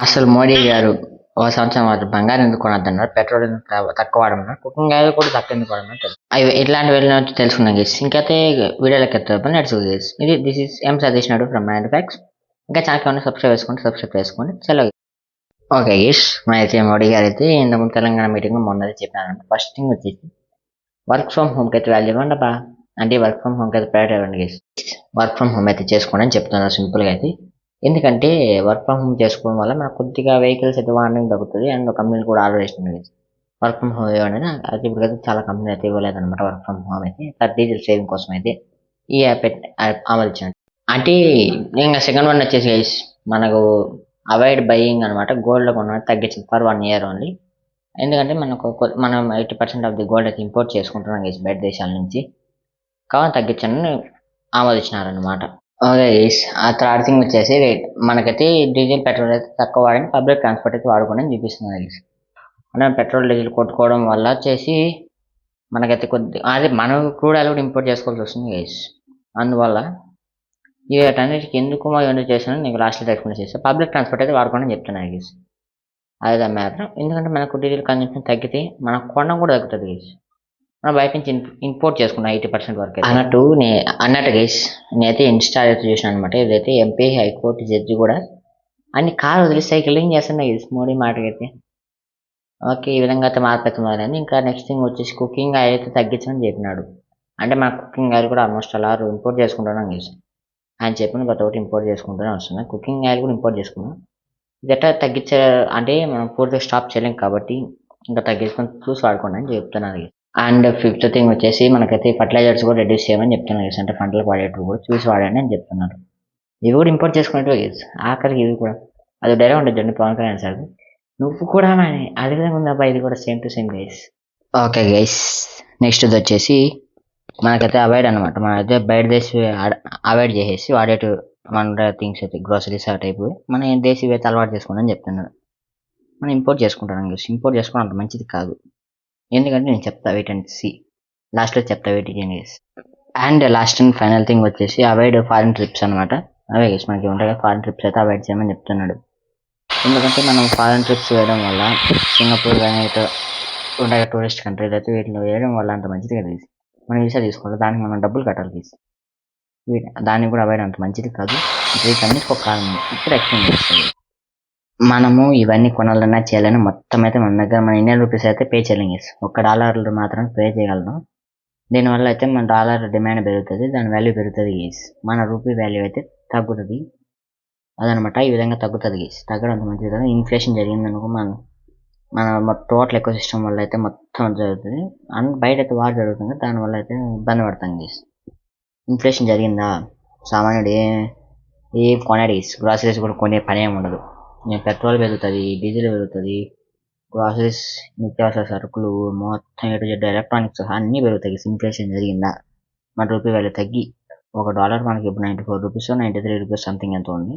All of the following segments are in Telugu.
అసలు మోడీ గారు ఓ సంవత్సరం మాత్రం బంగారం ఎందుకు కొనొద్దన్నారు, పెట్రోల్ ఎందుకు తక్కువ వాడమన్నారు, కుకింగ్ ఆయిల్ కూడా తక్కువ ఎందుకు వాడమన్నారు అవి ఇట్లాంటి వెళ్ళిన తెలుసుకున్నాం గేస్. ఇంకైతే వీడియోలోకి ఎత్తే నడుచు గేస్. ఇది this is M Satish Naidu from mind facts. ఇంకా ఛానల్ ఏమైనా సబ్స్క్రైబ్ చేసుకోండి చలో. ఓకే గేస్, అయితే మోడీ గారు అయితే ఇంతకుముందు తెలంగాణ మీటింగ్ మొన్నది చెప్పాను. ఫస్ట్ థింగ్ వచ్చేసి వర్క్ ఫ్రమ్ హోమ్కి అయితే వాల్యూ ఇవ్వండి అబ్బా. అంటే వర్క్ ఫ్రమ్ హోమ్కి అయితే ప్రయారిటీ ఇవ్వండి గేస్. వర్క్ ఫ్రమ్ హోమ్ అయితే చేసుకోండి అని చెప్తున్నారు సింపుల్గా అయితే. ఎందుకంటే వర్క్ ఫ్రమ్ హోమ్ చేసుకోవడం వల్ల మనకు కొద్దిగా వెహికల్స్ అయితే వాడడం తగ్గుతుంది. అండ్ కంపెనీలు కూడా ఆర్డర్ ఇస్తుంది వర్క్ ఫ్రమ్ హోమ్ ఇవ్వండి. అయితే ఇప్పుడైతే చాలా కంపెనీ అయితే ఇవ్వలేదు అనమాట వర్క్ ఫ్రమ్ హోమ్ అయితే. డీజిల్ సేవింగ్ కోసం అయితే ఈ యాప్ అమలు ఇచ్చాను. అంటే ఇంకా సెకండ్ వన్ వచ్చేసి guys, మనకు అవాయిడ్ బయింగ్ అనమాట. గోల్డ్లో కొన్న తగ్గించింది ఫర్ 1 year ఓన్లీ. ఎందుకంటే మనం 80% ఆఫ్ ది గోల్డ్ అయితే ఇంపోర్ట్ చేసుకుంటున్నాం గైస్ బయట దేశాల నుంచి. కావాలి తగ్గించండి ఆమోదించినారనమాట. ఓకే గైస్, ఆ థర్డ్ థింగ్ వచ్చేసి మనకైతే డీజిల్ పెట్రోల్ అయితే తక్కువ వాడని పబ్లిక్ ట్రాన్స్పోర్ట్ అయితే వాడుకోండి అని చూపిస్తుంది గైస్. అంటే పెట్రోల్ డీజిల్ కొట్టుకోవడం వల్ల వచ్చేసి మనకైతే అదే మనం క్రూడ్ ఆయిల్ కూడా ఇంపోర్ట్ చేసుకోవాల్సి వస్తుంది గైస్. అందువల్ల వీటన్నిటికి ఎందుకు ఎందుకు చేశాను నీకు లాస్ట్లో ఎక్స్ప్లెయిన్ చేస్తాను. పబ్లిక్ ట్రాన్స్పోర్ట్ అయితే వాడుకోండి అని చెప్తున్నాను గైస్. అదే మ్యాటర్. ఎందుకంటే మనకు డీజిల్ కన్జంప్షన్ తగ్గితే మనకు కొనడం కూడా తగ్గుతుంది గైస్. మనం బయట నుంచి ఇంపోర్ట్ చేసుకున్నాం 80% వరకు అన్నట్టు గైస్. నేనైతే ఇన్స్టా అయితే చూసాను అనమాట. ఇదైతే ఎంపీ హైకోర్టు జడ్జి కూడా అన్ని కారు వదిలి సైక్లింగ్ చేస్తున్నాయి గైస్ మోడీ మాటకైతే. ఓకే, ఈ విధంగా అయితే మార్పు అయితే మొదలైంది. ఇంకా నెక్స్ట్ థింగ్ వచ్చేసి కుకింగ్ ఆయిల్ అయితే తగ్గించమని చెప్పినాడు. అంటే మన కుకింగ్ ఆయిల్ కూడా ఆల్మోస్ట్ అలా ఇంపోర్ట్ చేసుకుంటున్నాం గైస్. ఆయన చెప్పిన ప్రతి ఒక్కటి ఇంపోర్ట్ చేసుకుంటూనే వస్తున్నాయి. కుకింగ్ ఆయిల్ కూడా ఇంపోర్ట్ చేసుకున్నాం. ఇది ఎట్లా తగ్గించే అంటే మనం పూర్తిగా స్టాప్ చేయలేం కాబట్టి ఇంకా తగ్గించుకొని చూసి వాడుకోండి అని చెప్తున్నారు. అండ్ ఫిఫ్త్ థింగ్ వచ్చేసి మనకైతే ఫర్టిలైజర్స్ కూడా రెడ్యూస్ చేయమని చెప్తున్నారు. అంటే పంటలకు వాడేటప్పుడు కూడా చూసి వాడండి అని చెప్తున్నారు. ఇవి కూడా ఇంపోర్ట్ చేసుకునేట్టు ఆఖరికి ఇవి కూడా అది డైరెక్ట్ ఉంటుంది పవన్ కళ్యాణ్ సార్. నువ్వు కూడా అదే విధంగా ఉందబ్బా, ఇది కూడా same to same guys. Okay guys, next వచ్చేసి మనకైతే అవాయిడ్ అనమాట. మనమైతే బయట దేశం అవాయిడ్ చేసేసి వాడేటు మన థింగ్స్ అయితే గ్రోసరీస్ ఆ టైపు మన దేశీయ అయితే అలవాటు చేసుకోండి అని చెప్తున్నారు. మనం ఇంపోర్ట్ చేసుకుంటాం గైస్. ఇంపోర్ట్ చేసుకోవడం అంత మంచిది కాదు. ఎందుకంటే నేను చెప్తా వెయిట్ అండ్ సి, లాస్ట్లో చెప్తా wait guys. And last and final thing వచ్చేసి అవాయిడ్ ఫారిన్ ట్రిప్స్ అనమాట. అవే గైస్ మనకి ఉంటాయి కదా ఫారిన్ ట్రిప్స్ అయితే అవాయిడ్ చేయమని చెప్తున్నాడు. ఎందుకంటే మనం ఫారిన్ ట్రిప్స్ వేయడం వల్ల సింగపూర్ కానీ ఉంటాయి టూరిస్ట్ కంట్రీస్ అయితే వీటిలో వేయడం వల్ల అంత మంచిది కదా. మనం వీసా తీసుకోవాలి, దానికి మనం డబ్బులు కట్టాలి గైస్. దానికి కూడా అవాయిడ్ అంత మంచిది కాదు. వీటన్నిటికి ఒక కారణం ఇప్పుడు ఎక్స్ప్లెయిన్ చేస్తుంది. మనము ఇవన్నీ కొనాలన్నా చేయాలన్నా మొత్తం అయితే మన దగ్గర మన ఇండియన్ రూపీస్ అయితే పే చేయలేం గైస్. $1 మాత్రం పే చేయగలం. దీనివల్ల అయితే మన డాలర్ డిమాండ్ పెరుగుతుంది, దాని వాల్యూ పెరుగుతుంది గైస్. మన రూపీ వాల్యూ అయితే తగ్గుతుంది. అదనమాట, ఈ విధంగా తగ్గుతుంది గైస్. తగ్గడం అంత మంచిది కదా. ఇన్ఫ్లేషన్ జరిగిందనుకో మన టోటల్ ఎకో సిస్టమ్ వల్ల అయితే మొత్తం జరుగుతుంది. అండ్ బయట అయితే వార్ జరుగుతుంది, దానివల్ల అయితే ఇబ్బంది పడతాం గైస్. ఇన్ఫ్లేషన్ జరిగిందా సామాన్యుడు ఏం కొనాడు గైస్. గ్రాసరీస్ కూడా కొనే పని ఏమి ఉండదు. పెట్రోల్ పెరుగుతుంది, డీజిల్ పెరుగుతుంది, గ్రాసరీస్ నిత్యావసర సరుకులు మొత్తం ఎటు ఎలక్ట్రానిక్స్ అన్నీ పెరుగుతాయి. ఇన్ఫ్లేషన్ జరిగిందా మన రూపీ వాల్యూ తగ్గి $1 మనకి ఇప్పుడు 94 రూపీస్ 93 రూపీస్ సంథింగ్ ఎంత ఉంది.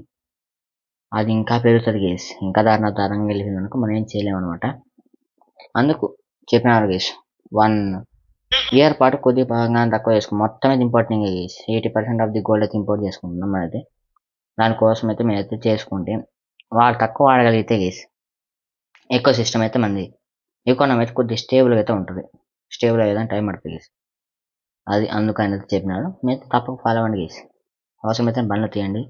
అది ఇంకా పెరుగుతుంది గేస్. ఇంకా దారుణంగా వెళ్ళింది అనుకో మనం ఏం చేయలేము అనమాట. అందుకు చెప్పినారు గేస్ 1 year పాటు కొద్ది భాగంగా తక్కువ చేసుకున్నాం. మొత్తం అయితే important guys. 80% of the gold అయితే ఇంపోర్ట్ చేసుకుంటున్నాం మనైతే. దానికోసం అయితే మేమైతే చేసుకుంటే వాళ్ళు తక్కువ వాడగలిగితే గేస్ ఎక్కువ సిస్టమ్ అయితే మంది ఎకానమీ అయితే కొద్దిగా స్టేబుల్గా అయితే ఉంటుంది. స్టేబుల్ అయ్యేదాన్ని టైం పడుతుంది గేస్. అది అందుకని అయితే చెప్పినాడు. మీరు తప్పక ఫాలో అవ్వండి గేస్. అవసరమైతే బండ్లు తీయండి,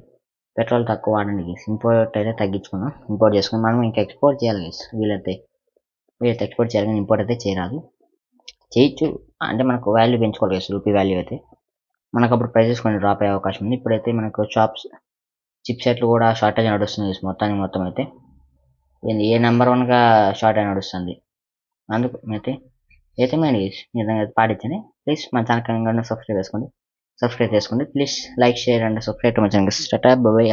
పెట్రోల్ తక్కువ వాడండి గేస్. ఇంపోర్ట్ అయితే తగ్గించుకున్నాం, ఇంపోర్ట్ చేసుకుని మనం ఇంకా ఎక్స్పోర్ట్ చేయాలి గేస్. వీలైతే ఎక్స్పోర్ట్ చేయాలి కానీ ఇంపోర్ట్ అయితే చేయరాదు. చేయొచ్చు అంటే మనకు వాల్యూ పెంచుకోవాలి గేస్. రూపీ వాల్యూ అయితే మనకు అప్పుడు ప్రైజెస్ కొన్ని డ్రాప్ అయ్యే అవకాశం ఉంది. ఇప్పుడైతే మనకు చిప్ సెట్లు కూడా షార్టేజ్ నడుస్తుంది గేస్. మొత్తం అయితే ఏ నెంబర్ 1గా షార్టేజ్ నడుస్తుంది. అందుకు అయితే మీరు పాటించండి ప్లీజ్. మన ఛానల్ సబ్స్క్రైబ్ చేసుకోండి. Please like share and subscribe to my channel. Start by.